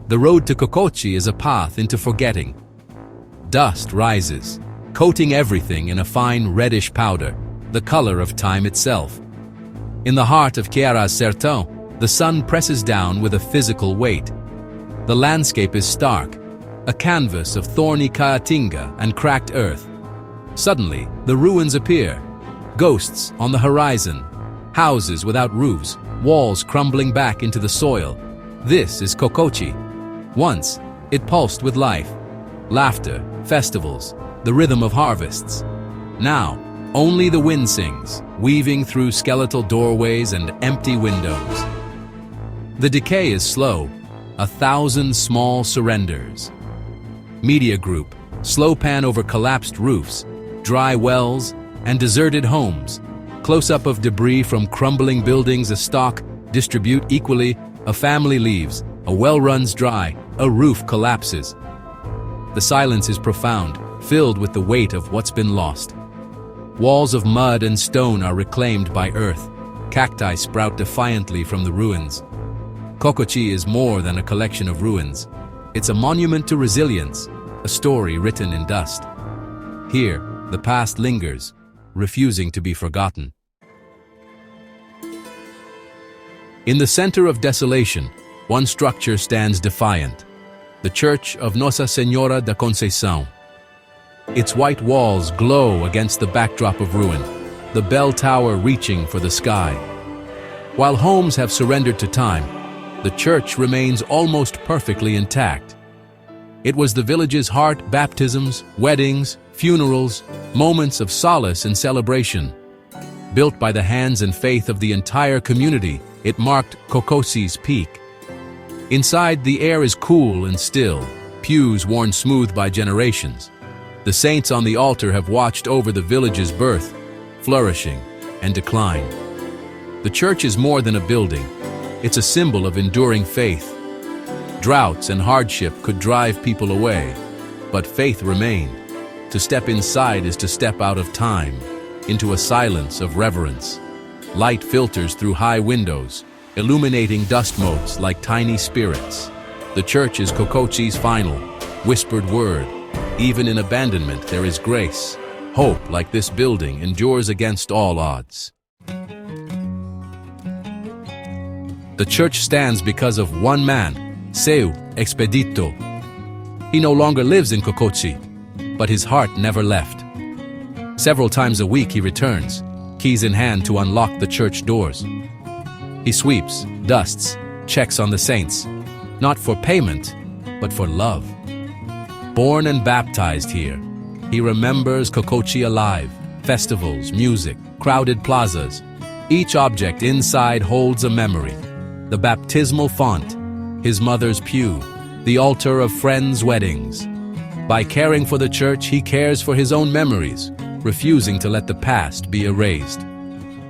The road to Cococi is a path into forgetting. Dust rises, coating everything in a fine reddish powder, the color of time itself. In the heart of Chiara's Sertão, the sun presses down with a physical weight. The landscape is stark, a canvas of thorny caatinga and cracked earth. Suddenly, the ruins appear. Ghosts on the horizon, houses without roofs, walls crumbling back into the soil. This is Cococi. Once, it pulsed with life, laughter, festivals, the rhythm of harvests. Now, only the wind sings, weaving through skeletal doorways and empty windows. The decay is slow, 1,000 small surrenders. Media group, slow pan over collapsed roofs, dry wells, and deserted homes. Close-up of debris from crumbling buildings, a stock, distribute equally, a family leaves, a well runs dry, a roof collapses. The silence is profound, filled with the weight of what's been lost. Walls of mud and stone are reclaimed by earth. Cacti sprout defiantly from the ruins. Cococi is more than a collection of ruins. It's a monument to resilience, a story written in dust. Here, the past lingers, refusing to be forgotten. In the center of desolation, one structure stands defiant, the Church of Nossa Senhora da Conceição. Its white walls glow against the backdrop of ruin, the bell tower reaching for the sky. While homes have surrendered to time, the church remains almost perfectly intact. It was the village's heart: baptisms, weddings, funerals, moments of solace and celebration. Built by the hands and faith of the entire community, it marked Cococi's peak. Inside, the air is cool and still, pews worn smooth by generations. The saints on the altar have watched over the village's birth, flourishing, and decline. The church is more than a building. It's a symbol of enduring faith. Droughts and hardship could drive people away, but faith remained. To step inside is to step out of time, into a silence of reverence. Light filters through high windows, illuminating dust motes like tiny spirits. The church is Cococi's final, whispered word. Even in abandonment there is grace. Hope, like this building, endures against all odds. The church stands because of one man, Seu Expedito. He no longer lives in Cococi, but his heart never left. Several times a week he returns, keys in hand to unlock the church doors. He sweeps, dusts, checks on the saints, not for payment, but for love. Born and baptized here, he remembers Cococi alive, festivals, music, crowded plazas. Each object inside holds a memory. The baptismal font, his mother's pew, the altar of friends' weddings. By caring for the church, he cares for his own memories, refusing to let the past be erased.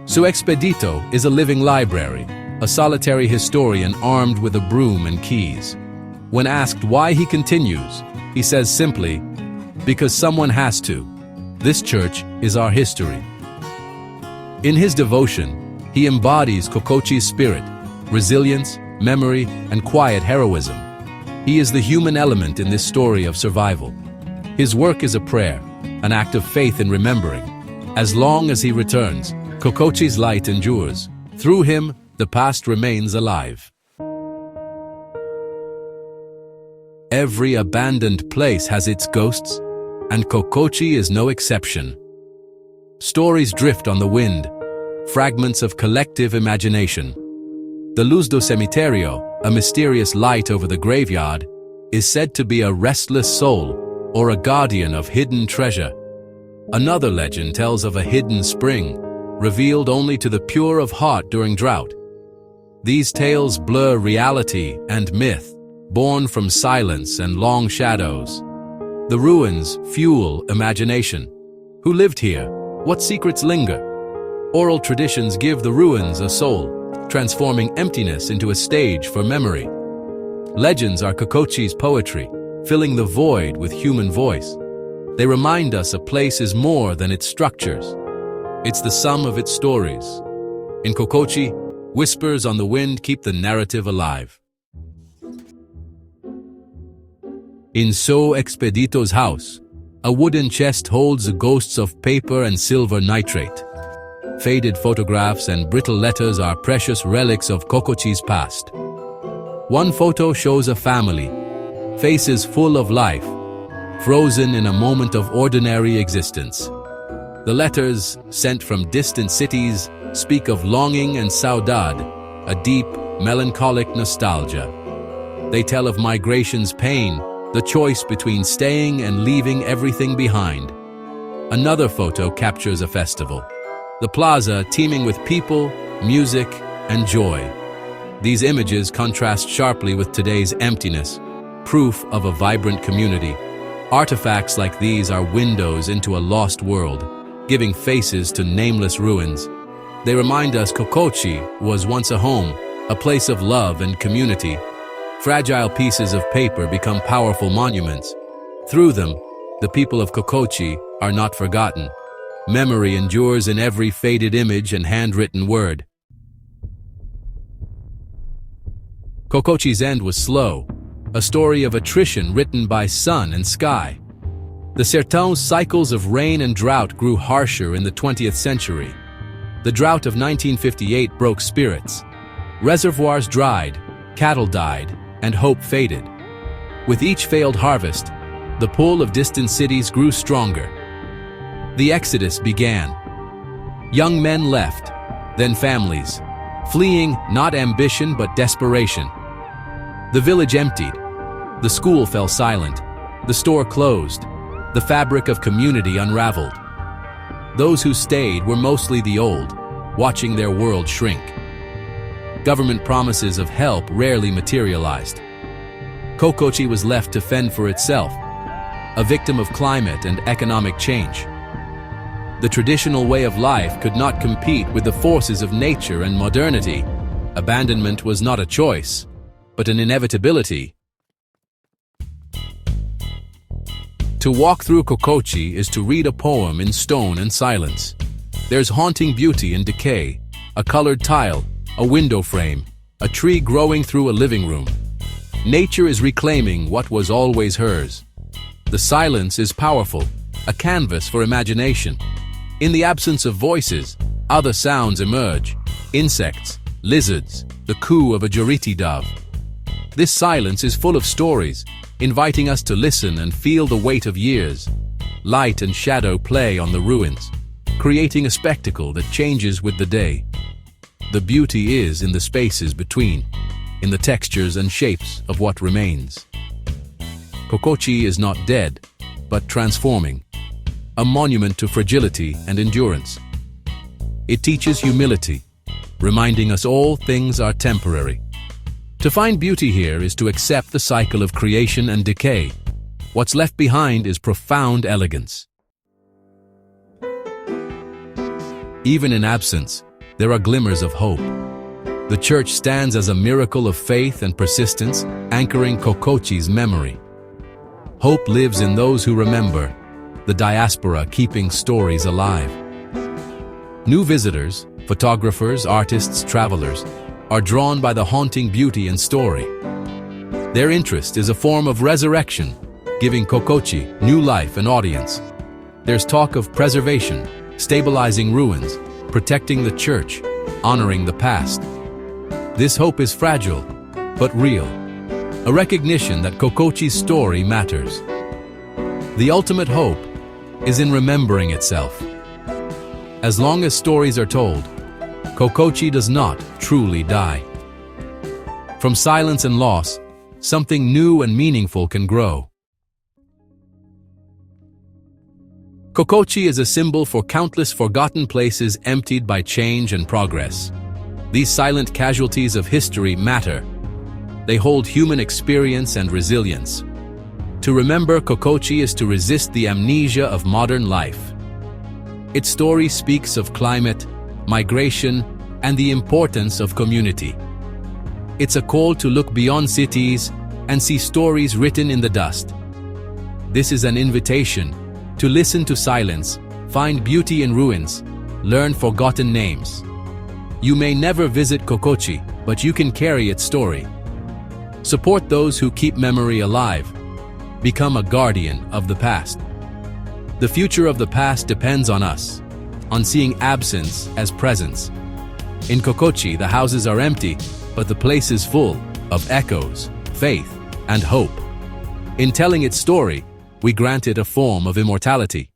Seu Expedito is a living library, a solitary historian armed with a broom and keys. When asked why he continues, he says simply, "Because someone has to. This church is our history." In his devotion, he embodies Cococi's spirit, resilience, memory, and quiet heroism. He is the human element in this story of survival. His work is a prayer, an act of faith in remembering. As long as he returns, Cococi's light endures. Through him, the past remains alive. Every abandoned place has its ghosts, and Cococi is no exception. Stories drift on the wind, fragments of collective imagination. The Luz do Cemitério, a mysterious light over the graveyard, is said to be a restless soul or a guardian of hidden treasure. Another legend tells of a hidden spring, revealed only to the pure of heart during drought. These tales blur reality and myth, born from silence and long shadows. The ruins fuel imagination. Who lived here? What secrets linger? Oral traditions give the ruins a soul, transforming emptiness into a stage for memory. Legends are Cococi's poetry, filling the void with human voice. They remind us a place is more than its structures. It's the sum of its stories. In Cococi, whispers on the wind keep the narrative alive. In So Expedito's house, a wooden chest holds the ghosts of paper and silver nitrate. Faded photographs and brittle letters are precious relics of Cococi's past. One photo shows a family, faces full of life, frozen in a moment of ordinary existence. The letters, sent from distant cities, speak of longing and saudade, a deep, melancholic nostalgia. They tell of migration's pain, the choice between staying and leaving everything behind. Another photo captures a festival, the plaza teeming with people, music, and joy. These images contrast sharply with today's emptiness, proof of a vibrant community. Artifacts like these are windows into a lost world, giving faces to nameless ruins. They remind us Cococi was once a home, a place of love and community. Fragile pieces of paper become powerful monuments. Through them, the people of Cococi are not forgotten. Memory endures in every faded image and handwritten word. Cococi's end was slow, a story of attrition written by sun and sky. The Sertão's cycles of rain and drought grew harsher in the 20th century. The drought of 1958 broke spirits. Reservoirs dried, cattle died, and hope faded. With each failed harvest, the pull of distant cities grew stronger. The exodus began. Young men left, then families, fleeing not ambition but desperation. The village emptied. The school fell silent. The store closed. The fabric of community unraveled. Those who stayed were mostly the old, watching their world shrink. Government promises of help rarely materialized. Cococi was left to fend for itself, a victim of climate and economic change. The traditional way of life could not compete with the forces of nature and modernity. Abandonment was not a choice, but an inevitability. To walk through Cococi is to read a poem in stone and silence. There's haunting beauty in decay, a colored tile, a window frame, a tree growing through a living room. Nature is reclaiming what was always hers. The silence is powerful, a canvas for imagination. In the absence of voices, other sounds emerge. Insects, lizards, the coo of a Juriti dove. This silence is full of stories, inviting us to listen and feel the weight of years. Light and shadow play on the ruins, creating a spectacle that changes with the day. The beauty is in the spaces between, in the textures and shapes of what remains. Cococi is not dead, but transforming, a monument to fragility and endurance. It teaches humility, reminding us all things are temporary. To find beauty here is to accept the cycle of creation and decay. What's left behind is profound elegance. Even in absence, there are glimmers of hope. The church stands as a miracle of faith and persistence, anchoring Cococi's memory. Hope lives in those who remember, the diaspora keeping stories alive. New visitors, photographers, artists, travelers, are drawn by the haunting beauty and story. Their interest is a form of resurrection, giving Cococi new life and audience. There's talk of preservation, stabilizing ruins, protecting the church, honoring the past. This hope is fragile, but real, a recognition that Cococi's story matters. The ultimate hope is in remembering itself. As long as stories are told, Cococi does not truly die. From silence and loss, something new and meaningful can grow. Cococi is a symbol for countless forgotten places emptied by change and progress. These silent casualties of history matter. They hold human experience and resilience. To remember Cococi is to resist the amnesia of modern life. Its story speaks of climate, migration, and the importance of community. It's a call to look beyond cities and see stories written in the dust. This is an invitation to listen to silence, find beauty in ruins, learn forgotten names. You may never visit Cococi, but you can carry its story. Support those who keep memory alive. become a guardian of the past. The future of the past depends on us, on seeing absence as presence. In Cococi, the houses are empty, but the place is full of echoes, faith, and hope. In telling its story, we grant it a form of immortality.